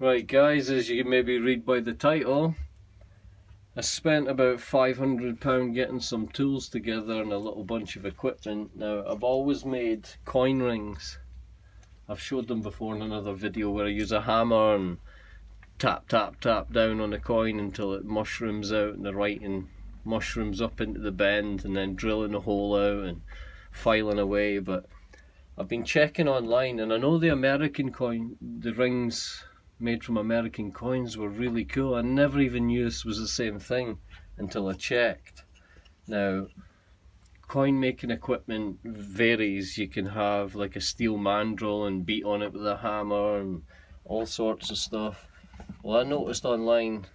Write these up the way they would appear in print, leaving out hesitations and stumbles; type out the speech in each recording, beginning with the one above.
Right guys, as you can maybe read by the title, I spent about £500 getting some tools together and a little bunch of equipment. Now, I've always made coin rings. I've showed them before in another video where I use a hammer and tap down on a coin until it mushrooms out, and the writing mushrooms up into the bend, and then drilling a hole out and filing away. But I've been checking online, and I know the rings made from American coins were really cool. I never even knew this was the same thing until I checked. Now, coin making equipment varies. You can have like a steel mandrel and beat on it with a hammer and all sorts of stuff. Well, I noticed online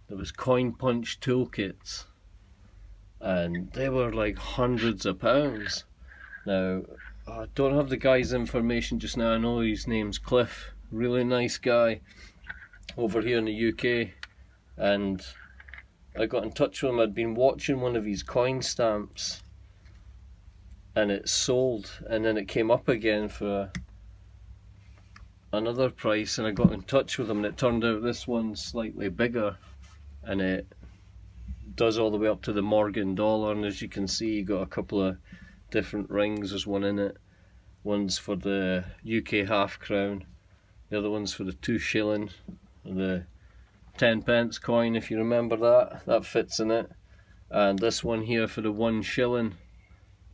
there was coin punch toolkits, and they were like hundreds of pounds. Now, I don't have the guy's information just now. I know his name's Cliff, really nice guy over here in the UK, and I got in touch with him. I'd been watching one of his coin stamps and it sold, and then it came up again for another price, and I got in touch with him, and it turned out this one's slightly bigger and it does all the way up to the Morgan dollar. And as you can see, you got a couple of different rings. There's one in it, one's for the UK half crown, the other one's for the 2 shilling, the 10p coin, if you remember that fits in it, and this one here for the 1 shilling.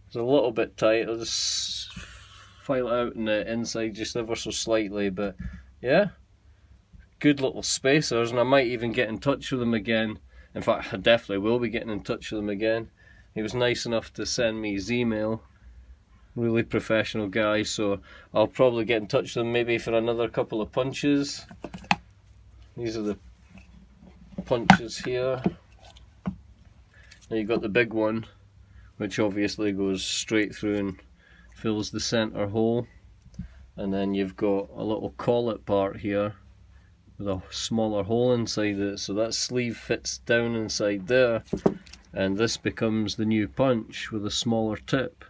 It's a little bit tight. I'll just file it out in the inside just ever so slightly, but yeah, good little spacers. And I might even get in touch with them again. In fact, I definitely will be getting in touch with them again. He was nice enough to send me his email. Really professional guy, so I'll probably get in touch with him maybe for another couple of punches. These are the punches here. Now you've got the big one, which obviously goes straight through and fills the center hole, and then you've got a little collet part here with a smaller hole inside it, so that sleeve fits down inside there, and this becomes the new punch with a smaller tip.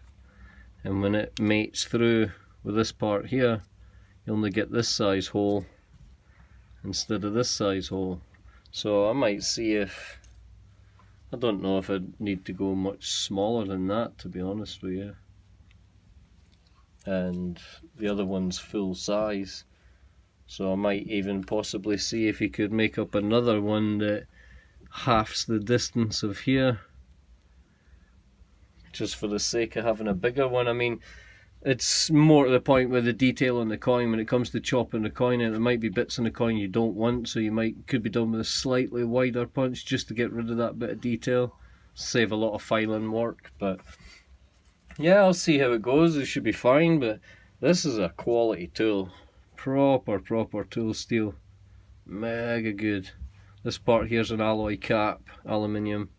And when it mates through with this part here, you only get this size hole instead of this size hole. So I might see if, I don't know if I'd need to go much smaller than that, to be honest with you. And the other one's full size, so I might even possibly see if you could make up another one that halves the distance of here, just for the sake of having a bigger one. I mean, it's more to the point with the detail on the coin. When it comes to chopping the coin out, there might be bits on the coin you don't want, so you could be done with a slightly wider punch just to get rid of that bit of detail, save a lot of filing work. But yeah, I'll see how it goes. It should be fine. But this is a quality tool, proper tool steel, mega good. This part here's an alloy cap, aluminium,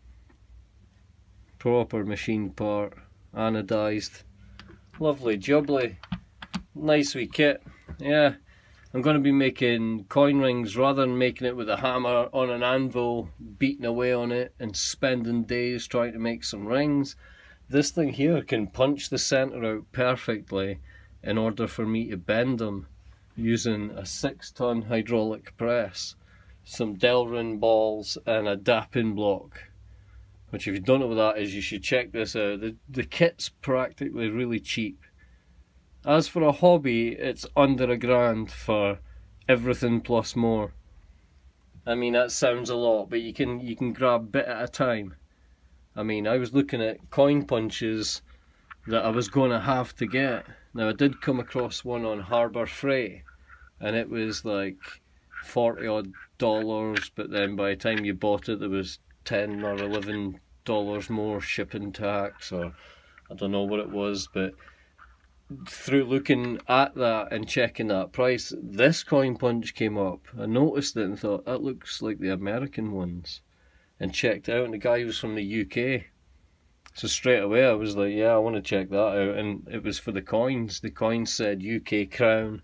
proper machine part, anodized. Lovely jubbly, nice wee kit. Yeah, I'm going to be making coin rings rather than making it with a hammer on an anvil, beating away on it and spending days trying to make some rings. This thing here can punch the center out perfectly in order for me to bend them using a 6-ton hydraulic press, some Darren balls and a dapping block. Which, if you don't know what that is, you should check this out. The kit's practically really cheap. As for a hobby, it's under £1,000 for everything plus more. I mean, that sounds a lot, but you can grab a bit at a time. I mean, I was looking at coin punches that I was going to have to get. Now, I did come across one on Harbour Freight, and it was like $40 odd, but then by the time you bought it, there was $10 or $11 more shipping tax, or I don't know what it was. But through looking at that and checking that price, this coin punch came up. I noticed it and thought, that looks like the American ones, and checked it out, and the guy was from the UK. So straight away I was like, yeah, I want to check that out. And it was for the coins. The coins said UK crown,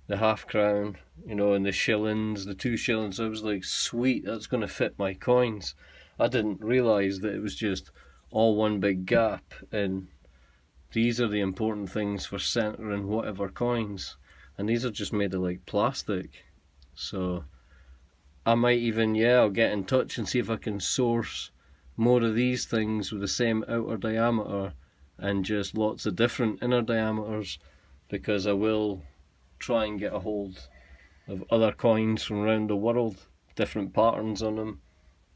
the half crown, you know, and the shillings, the 2 shillings. I was like, sweet, that's going to fit my coins. I didn't realise that it was just all one big gap, and these are the important things for centering whatever coins, and these are just made of like plastic. So I might even, yeah, I'll get in touch and see if I can source more of these things with the same outer diameter and just lots of different inner diameters, because I will try and get a hold of other coins from around the world, different patterns on them.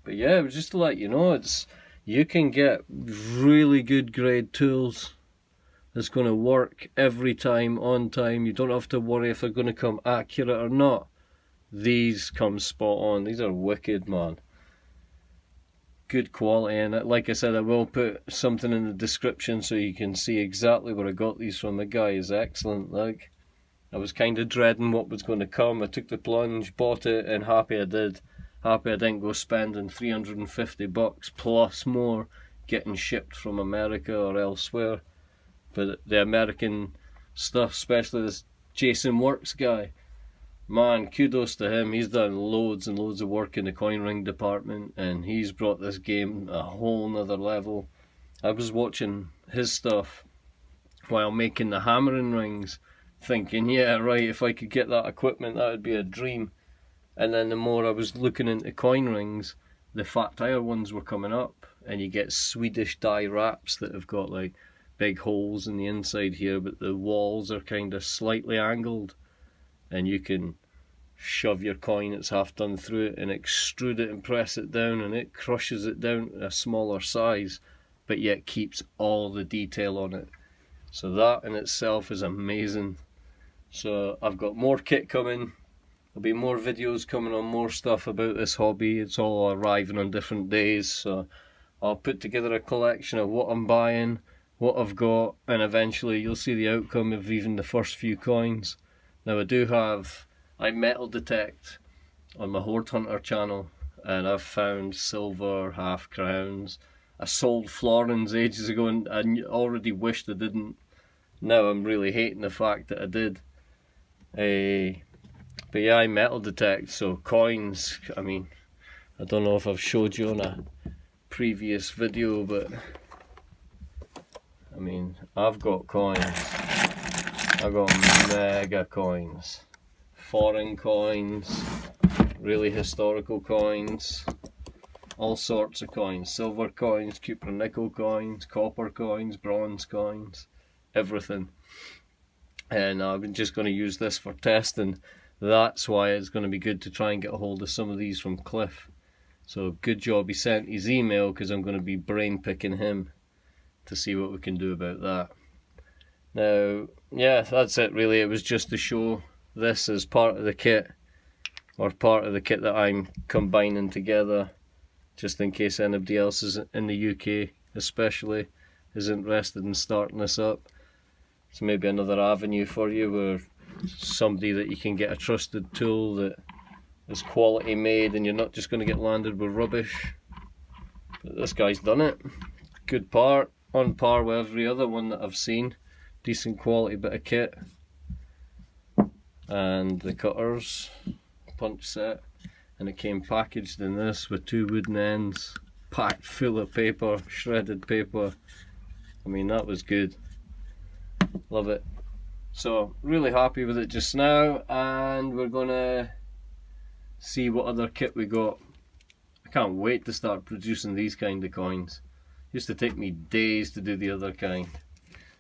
But yeah, just to let you know, you can get really good grade tools that's going to work every time, on time. You don't have to worry if they're going to come accurate or not. These come spot on. These are wicked, man. Good quality, and like I said, I will put something in the description so you can see exactly where I got these from. The guy is excellent. Like, I was kind of dreading what was going to come. I took the plunge, bought it, and happy I did. Happy I didn't go spending $350 plus more getting shipped from America or elsewhere. But the American stuff, especially this Jason Works guy, man, kudos to him. He's done loads and loads of work in the coin ring department, and he's brought this game a whole nother level. I was watching his stuff while making the hammering rings, thinking, yeah, right, if I could get that equipment, that would be a dream. And then the more I was looking into coin rings, the fat tire ones were coming up, and you get Swedish die wraps that have got like big holes in the inside here, but the walls are kind of slightly angled, and you can shove your coin that's half done through it and extrude it and press it down, and it crushes it down to a smaller size, but yet keeps all the detail on it. So that in itself is amazing. So I've got more kit coming. There'll be more videos coming on more stuff about this hobby. It's all arriving on different days, so I'll put together a collection of what I'm buying, what I've got, and eventually you'll see the outcome of even the first few coins. Now I metal detect on my Horde Hunter channel, and I've found silver half crowns. I sold florins ages ago and I already wished I didn't. Now I'm really hating the fact that I did. But yeah, I metal detect, so coins, I mean, I don't know if I've showed you on a previous video, but I mean, I've got coins. I've got mega coins. Foreign coins, really historical coins, all sorts of coins. Silver coins, copper nickel coins, copper coins, bronze coins, everything. And I'm just going to use this for testing. That's why it's going to be good to try and get a hold of some of these from Cliff. So good job he sent his email, because I'm going to be brain picking him to see what we can do about that. Now, yeah, that's it really. It was just to show this as part of the kit, or part of the kit that I'm combining together, just in case anybody else is in the UK especially is interested in starting this up. It's maybe another avenue for you, where somebody that you can get a trusted tool that is quality made, and you're not just going to get landed with rubbish. But this guy's done it. Good part, on par with every other one that I've seen. Decent quality bit of kit. And the cutters, punch set, and it came packaged in this with 2 wooden ends, packed full of paper, shredded paper. I mean, that was good. Love it. So really happy with it just now, and we're gonna see what other kit we got. I can't wait to start producing these kind of coins. It used to take me days to do the other kind,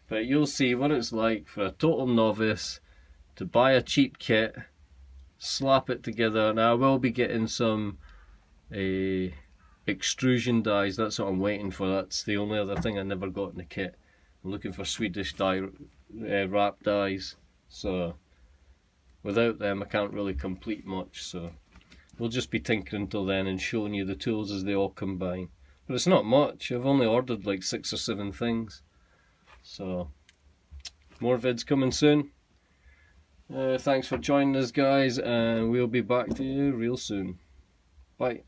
but you'll see what it's like for a total novice to buy a cheap kit, slap it together. Now I will be getting some extrusion dies. That's what I'm waiting for. That's the only other thing I never got in the kit. I'm looking for Swedish die wrap dies, so without them I can't really complete much. So we'll just be tinkering till then and showing you the tools as they all combine. But it's not much. I've only ordered like 6 or 7 things. So more vids coming soon. Thanks for joining us, guys, and we'll be back to you real soon. Bye.